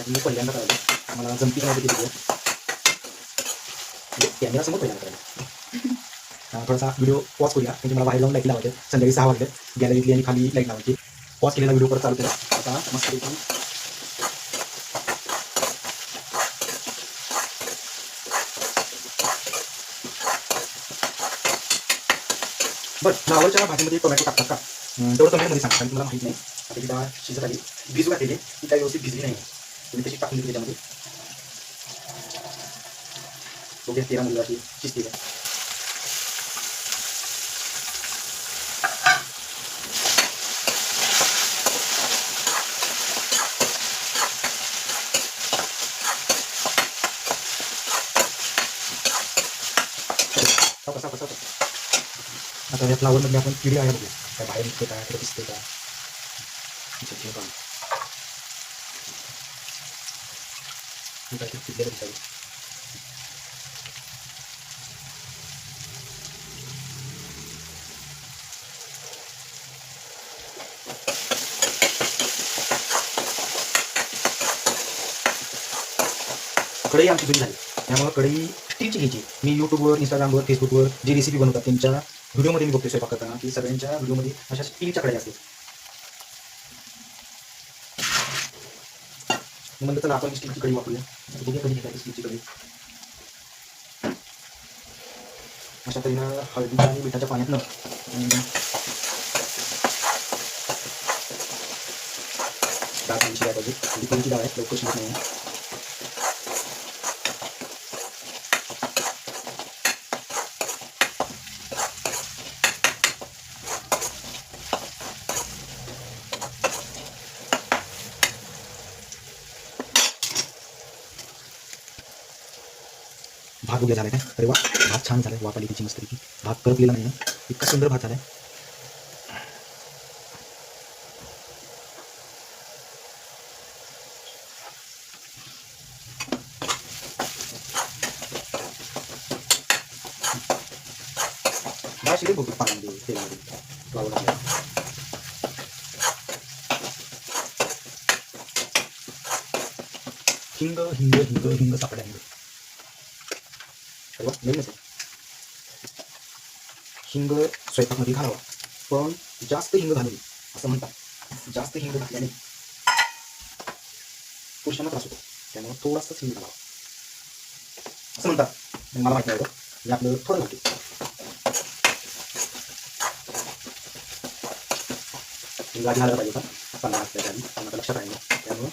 भाजी मी पहिल्यांदा करायला मला जमती नाही व्हिडिओ कॅमेरासमोर पहिल्यांदा करायला. थोडासा व्हिडिओ पॉज करूया म्हणजे मला बाहेर जाऊन लाईट लावायचे. संध्याकाळी 6 वाजले गॅलरीतली आणि खाली लाईट लावायची. पॉज केलेला व्हिडिओ परत चालू केला. आता मस्त बरं फ्लावरच्या भाजीमध्ये टोमॅटो टाकतात का तेवढं कमेंटमध्ये सांगा कारण मला माहीत नाही. आता ही डाळ शिजत आली भिजू घातलेली ती काही व्यवस्थित भिजली नाही तुम्ही तशी टाकून दिली त्याच्यामध्ये दोघे 13 मुलं अशी शिजते आहे. आता या फ्लावरमध्ये आपण किडी आहे बघूया काय बाहेर निघते का किंवा दिसते का ठीक आहे तिथले दिसावी. कढई आमची जुनी झाली त्यामुळे कढई स्टीलची घ्यायची. मी यूट्यूबवर इंस्टाग्रामवर फेसबुकवर जी रेसिपी बनवतात त्यांच्या व्हिडिओमध्ये मी बघतो स्वयंपाक करताना की सगळ्यांच्या व्हिडिओमध्ये अशा स्टीलच्या कढई असते. म्हणलं तर आपण स्टीलची कढई वापरूया. बघूया कधी घेतात स्टीलची कढई. अशा तऱ्हेनं हळदीच्या आणि मिठाच्या पाण्यातनं डाळ शिजायला पाहिजे. ही कोणती डाळ आहे लवकर शिजत नाही. भात वगैरे झाला काय अरे वा भात छान झालाय वाफ आली तिची मस्तपैकी. भात करपलेला नाही इतका सुंदर भात झालाय. डाळ शिजेल बघू पाण्यामध्ये तेलामध्ये फ्लावर हिंग हिंग हिंग हिंग सापड्या हिंग नवीनच आहे. हिंग स्वयंपाकमध्ये घालावा पण जास्त हिंग घालू असं म्हणतात. जास्त हिंग घातल्याने पुरुषांना त्रास होतो त्यामुळे थोडासा हिंग घालावा असं म्हणतात. मला माहिती नाही मी आपलं थोडं घालतो. हिंग आधी घालायला पाहिजे होता पण लक्षात आहे त्यामुळं